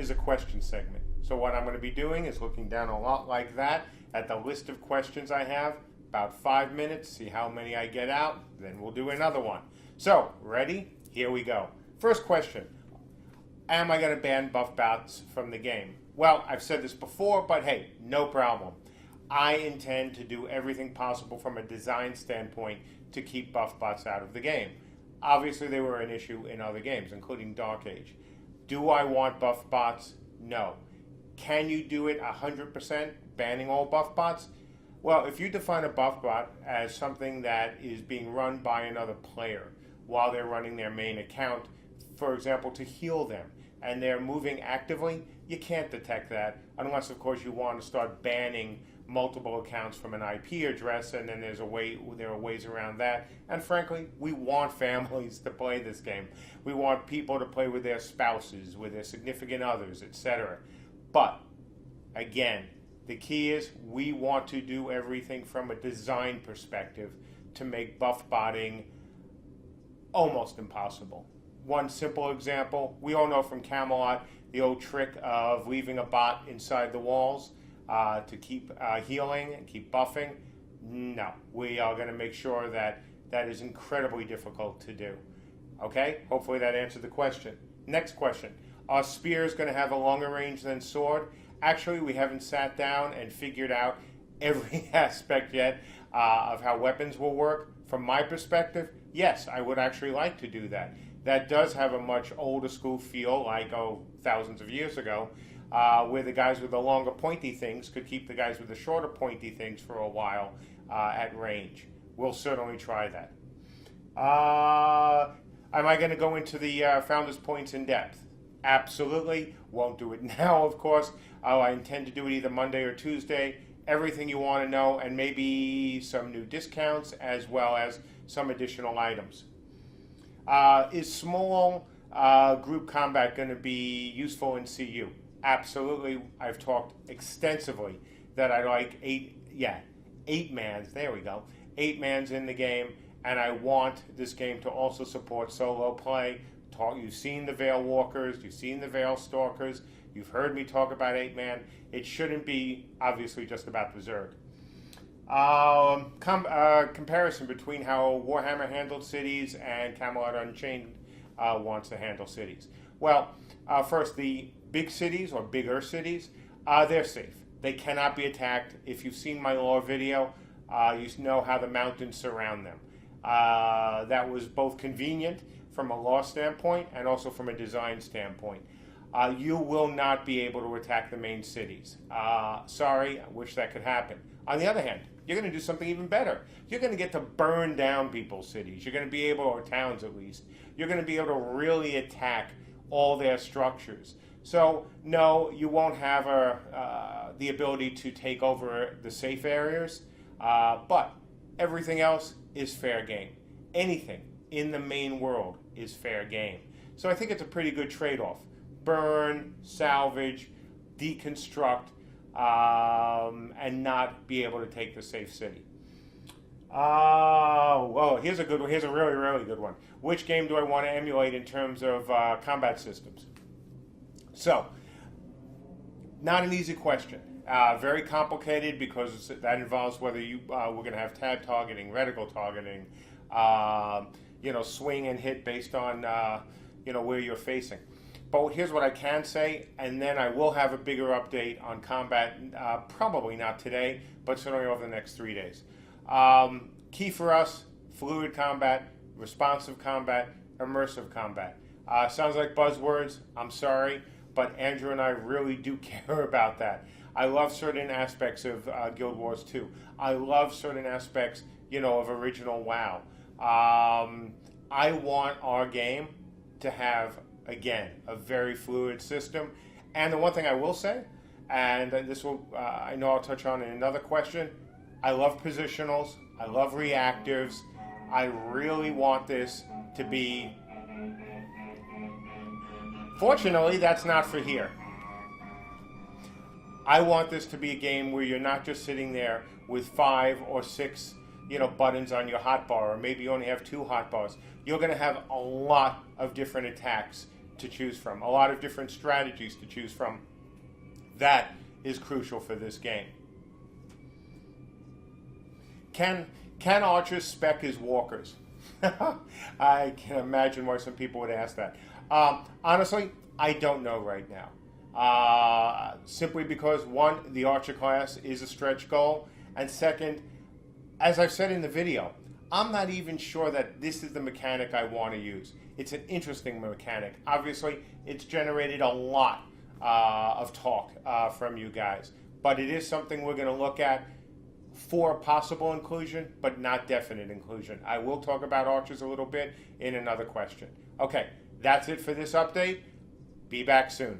is a question segment. So what I'm going to be doing is looking down a lot like that at the list of questions I have, about 5 minutes, see how many I get out, then we'll do another one. So, ready? Here we go. First question, am I going to ban buff bots from the game? Well, I've said this before, but hey, no problem. I intend to do everything possible from a design standpoint to keep buff bots out of the game. Obviously, they were an issue in other games, including Dark Age. Do I want buff bots? No. Can you do it 100%, banning all buff bots? Well, if you define a buff bot as something that is being run by another player while they're running their main account, for example, to heal them, and they're moving actively, you can't detect that unless, of course, you want to start banning multiple accounts from an IP address, and then there are ways around that. And frankly, we want families to play this game. We want people to play with their spouses, with their significant others, etc. But again, the key is we want to do everything from a design perspective to make buff botting almost impossible. One simple example, we all know from Camelot the old trick of leaving a bot inside the walls to keep healing and keep buffing. No, we are going to make sure that that is incredibly difficult to do. Okay, hopefully that answered the question. Next question, are spears going to have a longer range than sword? Actually, we haven't sat down and figured out every aspect yet of how weapons will work. From my perspective, yes, I would actually like to do that. That does have a much older school feel, like, thousands of years ago, where the guys with the longer pointy things could keep the guys with the shorter pointy things for a while at range. We'll certainly try that. Am I going to go into the Founders Points in depth? Absolutely. Won't do it now, of course. I intend to do it either Monday or Tuesday. Everything you want to know, and maybe some new discounts as well as some additional items. Is small group combat going to be useful in CU? Absolutely. I've talked extensively that I like eight mans. There we go. 8 mans in the game, and I want this game to also support solo play. You've seen the Veil Walkers, you've seen the Veil Stalkers, you've heard me talk about 8-man. It shouldn't be, obviously, just about the Zerg. Comparison between how Warhammer handled cities and Camelot Unchained wants to handle cities. Well, first, the big cities, or bigger cities, they're safe. They cannot be attacked. If you've seen my lore video, you know how the mountains surround them. That was both convenient from a law standpoint and also from a design standpoint. You will not be able to attack the main cities. Sorry, I wish that could happen. On the other hand, you're going to do something even better. You're going to get to burn down people's cities. You're going to be able, or towns at least, you're going to be able to really attack all their structures. So, no, you won't have the ability to take over the safe areas, but everything else is fair game. Anything in the main world is fair game. So I think it's a pretty good trade-off. Burn, salvage, deconstruct, and not be able to take the safe city. Here's a good one. Here's a really, really good one. Which game do I want to emulate in terms of combat systems? So, not an easy question. Very complicated because that involves whether we're going to have tab targeting, reticle targeting, swing and hit based on where you're facing. But here's what I can say, and then I will have a bigger update on combat, probably not today, but certainly over the next 3 days. Key for us, fluid combat, responsive combat, immersive combat. Sounds like buzzwords, I'm sorry, but Andrew and I really do care about that. I love certain aspects of Guild Wars 2. I love certain aspects, of original WoW. I want our game to have, again, a very fluid system. And the one thing I will say, and this will, I know I'll touch on in another question, I love positionals, I love reactives. I really want this to be, fortunately, that's not for here. I want this to be a game where you're not just sitting there with 5 or 6, buttons on your hotbar, or maybe you only have 2 hotbars. You're going to have a lot of different attacks to choose from, a lot of different strategies to choose from. That is crucial for this game. Can archers spec as walkers? I can imagine why some people would ask that. Honestly, I don't know right now. Simply because, one, the archer class is a stretch goal, and second, as I've said in the video, I'm not even sure that this is the mechanic I want to use. It's an interesting mechanic. Obviously, it's generated a lot of talk from you guys, but it is something we're going to look at for possible inclusion, but not definite inclusion. I will talk about archers a little bit in another question. Okay, that's it for this update. Be back soon.